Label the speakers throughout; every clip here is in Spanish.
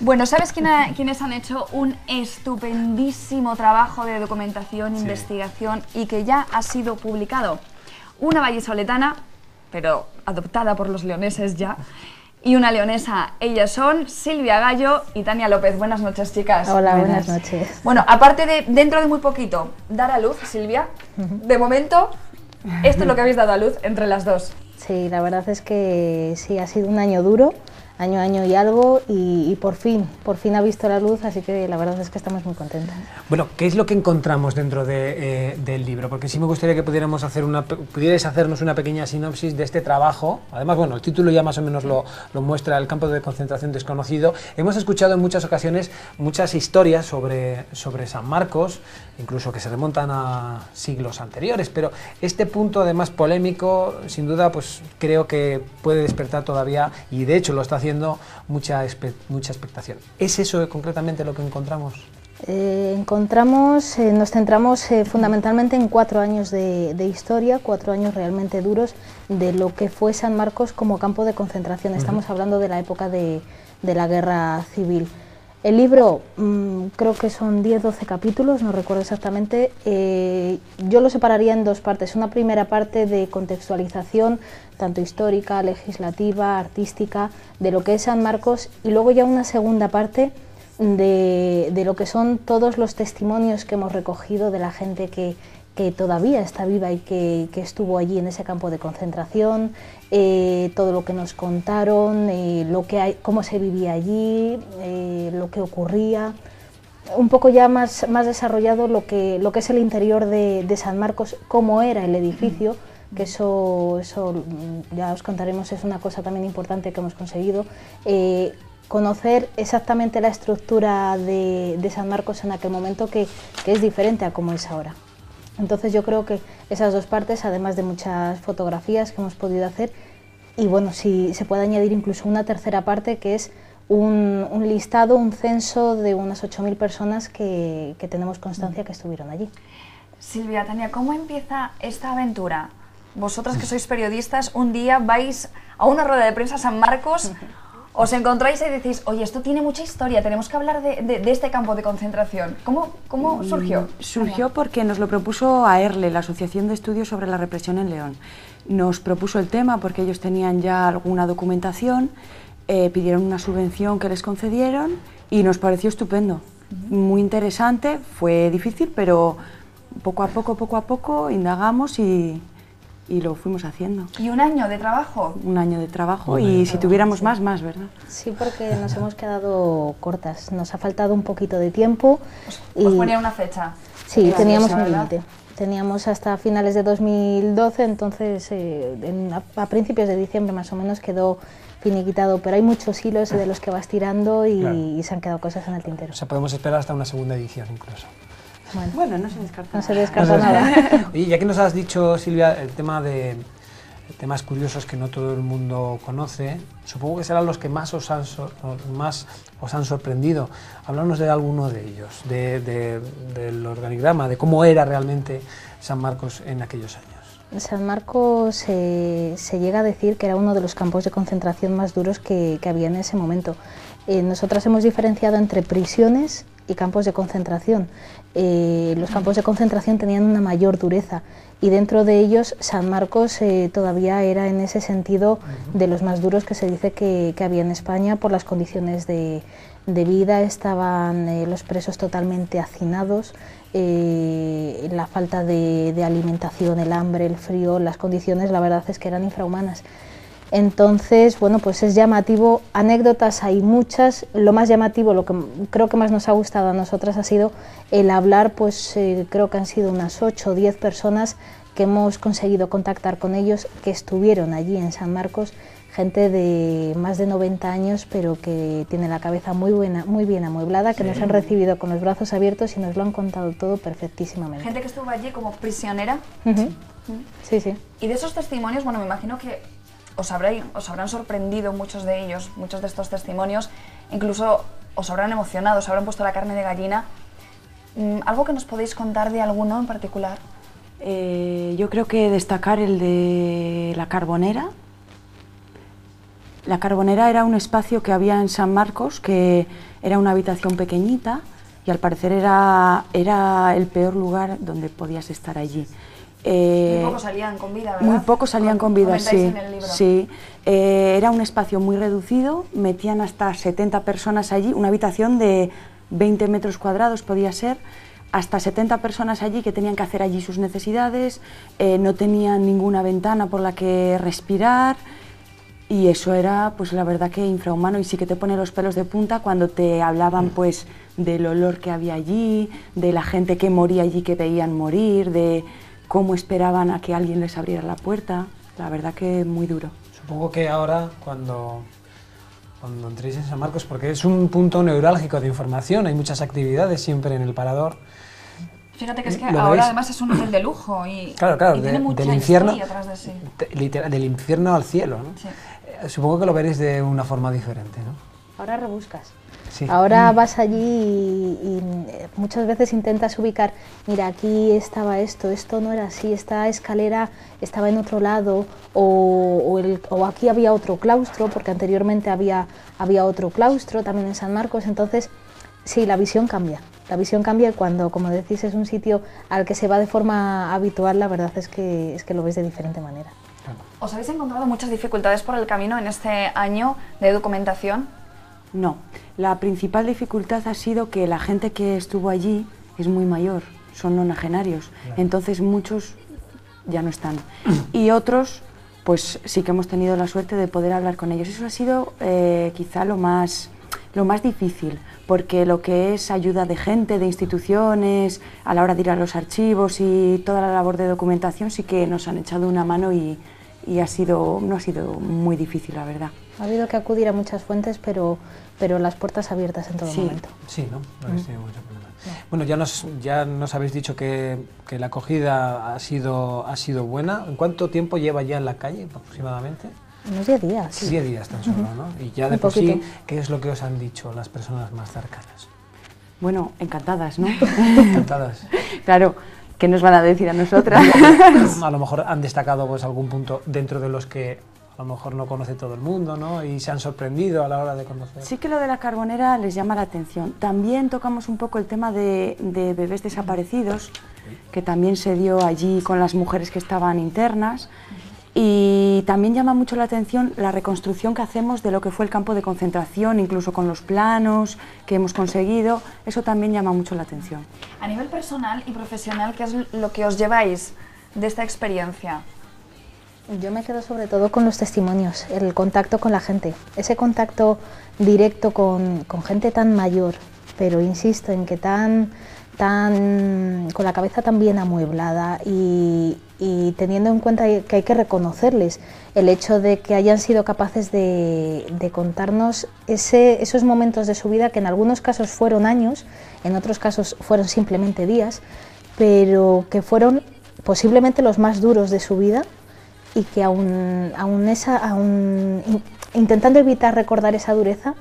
Speaker 1: Bueno, ¿sabes quiénes han hecho un estupendísimo trabajo de documentación, investigación y que ya ha sido publicado? Una vallisoletana, pero adoptada por los leoneses ya, y una leonesa. Ellas son Silvia Gallo y Tania López. Buenas noches, chicas.
Speaker 2: Hola, buenas noches.
Speaker 1: Bueno, aparte de, dentro de muy poquito, dar a luz, Silvia, de momento, esto es lo que habéis dado a luz entre las dos.
Speaker 2: Sí, la verdad es que sí, ha sido un año duro, año y algo, y por fin ha visto la luz, así que la verdad es que estamos muy contentas.
Speaker 3: Bueno, ¿qué es lo que encontramos dentro del libro? Porque sí me gustaría que pudierais hacernos una pequeña sinopsis de este trabajo. Además, bueno, el título ya más o menos lo muestra, El campo de concentración desconocido. Hemos escuchado en muchas ocasiones muchas historias sobre San Marcos, incluso que se remontan a siglos anteriores, pero este punto además polémico, sin duda, pues creo que puede despertar todavía, y de hecho lo está haciendo, mucha expectación. ¿Es eso concretamente lo que encontramos?
Speaker 2: Nos centramos fundamentalmente en 4 años de historia, 4 años realmente duros de lo que fue San Marcos como campo de concentración. Estamos hablando de la época de la guerra civil. El libro creo que son 10-12 capítulos, no recuerdo exactamente. Yo lo separaría en 2 partes. Una primera parte de contextualización, tanto histórica, legislativa, artística, de lo que es San Marcos, y luego ya una segunda parte de lo que son todos los testimonios que hemos recogido de la gente que todavía está viva y que estuvo allí en ese campo de concentración, todo lo que nos contaron, cómo se vivía allí, lo que ocurría, un poco ya más desarrollado lo que es el interior de San Marcos, cómo era el edificio, que eso ya os contaremos, es una cosa también importante que hemos conseguido, conocer exactamente la estructura de San Marcos en aquel momento, que es diferente a cómo es ahora. Entonces yo creo que esas 2 partes, además de muchas fotografías que hemos podido hacer, y bueno, si se puede añadir incluso una tercera parte, que es un listado, un censo de unas 8.000 personas que tenemos constancia que estuvieron allí.
Speaker 1: Silvia, Tania, ¿cómo empieza esta aventura? Vosotras que sois periodistas, un día vais a una rueda de prensa a San Marcos, os encontráis y decís, oye, esto tiene mucha historia, tenemos que hablar de este campo de concentración. ¿Cómo surgió?
Speaker 4: Surgió porque nos lo propuso AERLE, la Asociación de Estudios sobre la Represión en León. Nos propuso el tema porque ellos tenían ya alguna documentación, pidieron una subvención que les concedieron y nos pareció estupendo. Muy interesante, fue difícil, pero poco a poco indagamos y lo fuimos haciendo.
Speaker 1: ¿Y un año de trabajo?
Speaker 4: Un año de trabajo, y si tuviéramos más, ¿verdad?
Speaker 2: Sí, porque nos hemos quedado cortas, nos ha faltado un poquito de tiempo.
Speaker 1: ¿Os ponían una fecha?
Speaker 2: Sí, teníamos un límite. Teníamos hasta finales de 2012, entonces a principios de diciembre más o menos quedó finiquitado, pero hay muchos hilos de los que vas tirando y se han quedado cosas en el tintero.
Speaker 3: O sea, podemos esperar hasta una segunda edición incluso.
Speaker 4: Bueno, no se descarta.
Speaker 2: No se descarta nada.
Speaker 3: Oye, ya que nos has dicho, Silvia, el tema de temas curiosos que no todo el mundo conoce, supongo que serán los que más os han sorprendido. Háblanos de alguno de ellos, del organigrama, de cómo era realmente San Marcos en aquellos años.
Speaker 2: San Marcos se llega a decir que era uno de los campos de concentración más duros que había en ese momento. Nosotras hemos diferenciado entre prisiones y campos de concentración. Los campos de concentración tenían una mayor dureza y dentro de ellos San Marcos todavía era en ese sentido de los más duros que se dice que había en España por las condiciones de vida. Estaban los presos totalmente hacinados, la falta de alimentación, el hambre, el frío, las condiciones la verdad es que eran infrahumanas. Entonces, bueno, pues es llamativo, anécdotas hay muchas, lo más llamativo, lo que creo que más nos ha gustado a nosotras ha sido el hablar, pues creo que han sido unas 8 o 10 personas que hemos conseguido contactar con ellos, que estuvieron allí en San Marcos, gente de más de 90 años, pero que tiene la cabeza muy bien amueblada, que nos han recibido con los brazos abiertos y nos lo han contado todo perfectísimamente.
Speaker 1: Gente que estuvo allí como prisionera.
Speaker 2: Sí, sí.
Speaker 1: Y de esos testimonios, bueno, me imagino que os habrán sorprendido muchos de ellos, muchos de estos testimonios, incluso os habrán emocionado, os habrán puesto la carne de gallina. ¿Algo que nos podéis contar de alguno en particular?
Speaker 4: Yo creo que destacar el de la Carbonera, La Carbonera era un espacio que había en San Marcos, que era una habitación pequeñita y al parecer era el peor lugar donde podías estar allí.
Speaker 1: Muy pocos salían con vida, ¿verdad?
Speaker 4: Muy pocos salían con vida, sí.
Speaker 1: En el libro.
Speaker 4: Sí. Era un espacio muy reducido, metían hasta 70 personas allí, una habitación de 20 metros cuadrados podía ser, hasta 70 personas allí que tenían que hacer allí sus necesidades, no tenían ninguna ventana por la que respirar. Y eso era, pues la verdad que infrahumano, y sí que te pone los pelos de punta cuando te hablaban pues del olor que había allí, de la gente que moría allí, que veían morir, de cómo esperaban a que alguien les abriera la puerta. La verdad que muy duro.
Speaker 3: Supongo que ahora cuando entréis en San Marcos, porque es un punto neurálgico de información, hay muchas actividades siempre en el Parador.
Speaker 1: Fíjate que es que ahora además es un hotel de lujo y,
Speaker 3: claro,
Speaker 1: y tiene mucha
Speaker 3: del infierno,
Speaker 1: historia atrás de sí.
Speaker 3: Del infierno al cielo, ¿no?
Speaker 1: Sí.
Speaker 3: Supongo que lo veréis de una forma diferente, ¿no?
Speaker 2: Ahora rebuscas.
Speaker 3: Sí.
Speaker 2: Ahora vas allí y muchas veces intentas ubicar, mira, aquí estaba esto no era así, esta escalera estaba en otro lado, o aquí había otro claustro, porque anteriormente había otro claustro también en San Marcos. Entonces, sí, la visión cambia. La visión cambia y cuando, como decís, es un sitio al que se va de forma habitual, la verdad es que lo ves de diferente manera.
Speaker 1: ¿Os habéis encontrado muchas dificultades por el camino en este año de documentación?
Speaker 4: No, la principal dificultad ha sido que la gente que estuvo allí es muy mayor, son nonagenarios, entonces muchos ya no están. Y otros, pues sí que hemos tenido la suerte de poder hablar con ellos. Eso ha sido quizá lo más difícil, porque lo que es ayuda de gente, de instituciones, a la hora de ir a los archivos y toda la labor de documentación, sí que nos han echado una mano y no ha sido muy difícil, la verdad.
Speaker 2: Ha habido que acudir a muchas fuentes, pero las puertas abiertas en todo momento.
Speaker 3: Sí, ¿no? No habéis tenido mucho problema. Bueno, ya nos habéis dicho que la acogida ha sido buena. ¿En cuánto tiempo lleva ya en la calle aproximadamente?
Speaker 2: Unos 10 días. Sí.
Speaker 3: 10 días tan solo, ¿no? Y ya de por sí, ¿qué es lo que os han dicho las personas más cercanas?
Speaker 4: Bueno, encantadas, ¿no?
Speaker 3: Encantadas.
Speaker 4: Claro, ¿qué nos van a decir a nosotras?
Speaker 3: A lo mejor han destacado pues algún punto dentro de los que a lo mejor no conoce todo el mundo, ¿no? Y se han sorprendido a la hora de conocer.
Speaker 4: Sí que lo de la Carbonera les llama la atención. También tocamos un poco el tema de bebés desaparecidos, que también se dio allí con las mujeres que estaban internas. Y también llama mucho la atención la reconstrucción que hacemos de lo que fue el campo de concentración, incluso con los planos que hemos conseguido. Eso también llama mucho la atención.
Speaker 1: A nivel personal y profesional, ¿qué es lo que os lleváis de esta experiencia?
Speaker 2: Yo me quedo sobre todo con los testimonios, el contacto con la gente, ese contacto directo con gente tan mayor, pero insisto en que con la cabeza tan bien amueblada y teniendo en cuenta que hay que reconocerles el hecho de que hayan sido capaces de contarnos esos momentos de su vida que en algunos casos fueron años, en otros casos fueron simplemente días, pero que fueron posiblemente los más duros de su vida y que aún intentando evitar recordar esa dureza,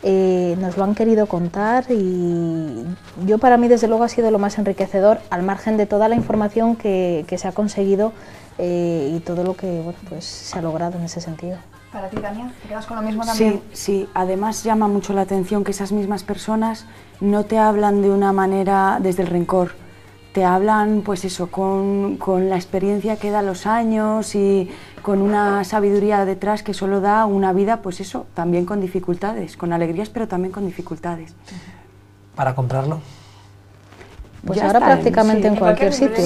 Speaker 2: nos lo han querido contar y yo para mí desde luego ha sido lo más enriquecedor al margen de toda la información que se ha conseguido y todo lo que bueno, pues, se ha logrado en ese sentido.
Speaker 1: Para ti, Tania, ¿te quedas con lo mismo también?
Speaker 4: Sí, además llama mucho la atención que esas mismas personas no te hablan de una manera desde el rencor, te hablan pues eso, con la experiencia que da los años y con una sabiduría detrás que solo da una vida, pues eso, también con dificultades, con alegrías pero también con dificultades.
Speaker 3: ¿Para comprarlo?
Speaker 2: Pues ya ahora prácticamente en cualquier sitio.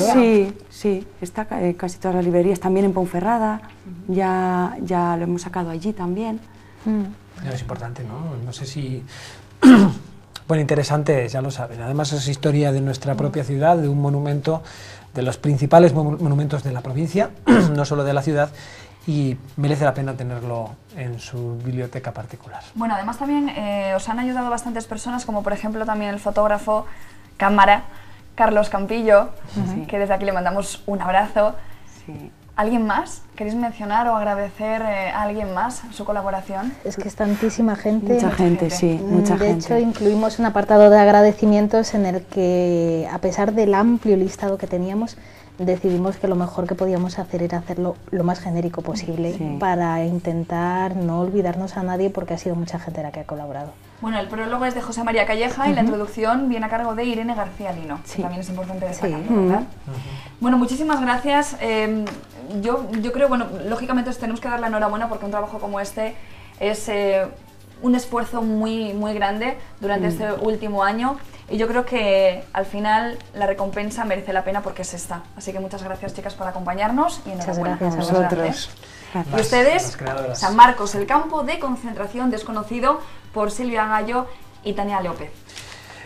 Speaker 4: Sí, está casi todas las librerías, también en Ponferrada, ya lo hemos sacado allí también.
Speaker 3: Es importante, ¿no? No sé si... Bueno, interesante, ya lo sabes. Además es historia de nuestra propia ciudad, de un monumento, de los principales monumentos de la provincia, no solo de la ciudad, y merece la pena tenerlo en su biblioteca particular.
Speaker 1: Bueno, además también os han ayudado bastantes personas, como por ejemplo también el fotógrafo cámara, Carlos Campillo, que desde aquí le mandamos un abrazo.
Speaker 4: Sí.
Speaker 1: ¿Alguien más? ¿Queréis mencionar o agradecer a alguien más su colaboración?
Speaker 2: Es que es tantísima gente.
Speaker 4: Mucha gente, sí, mucha gente.
Speaker 2: De hecho, incluimos un apartado de agradecimientos en el que, a pesar del amplio listado que teníamos, decidimos que lo mejor que podíamos hacer era hacerlo lo más genérico posible,
Speaker 4: Sí.
Speaker 2: para intentar no olvidarnos a nadie, porque ha sido mucha gente la que ha colaborado.
Speaker 1: Bueno, el prólogo es de José María Calleja y la introducción viene a cargo de Irene García Lino, que
Speaker 4: Sí.
Speaker 1: también es importante
Speaker 2: Sí.
Speaker 1: destacarlo, ¿verdad? Bueno, muchísimas gracias. Yo creo, bueno, lógicamente os tenemos que dar la enhorabuena porque un trabajo como este es un esfuerzo muy, muy grande durante este último año, y yo creo que al final la recompensa merece la pena porque es esta. Así que muchas gracias, chicas, por acompañarnos y
Speaker 2: Muchas
Speaker 1: enhorabuena.
Speaker 2: gracias a
Speaker 1: Vosotras,
Speaker 4: vosotros.
Speaker 1: Y ustedes,
Speaker 3: las creadoras.
Speaker 1: San Marcos, el campo de concentración desconocido, por Silvia Gallo y Tania López.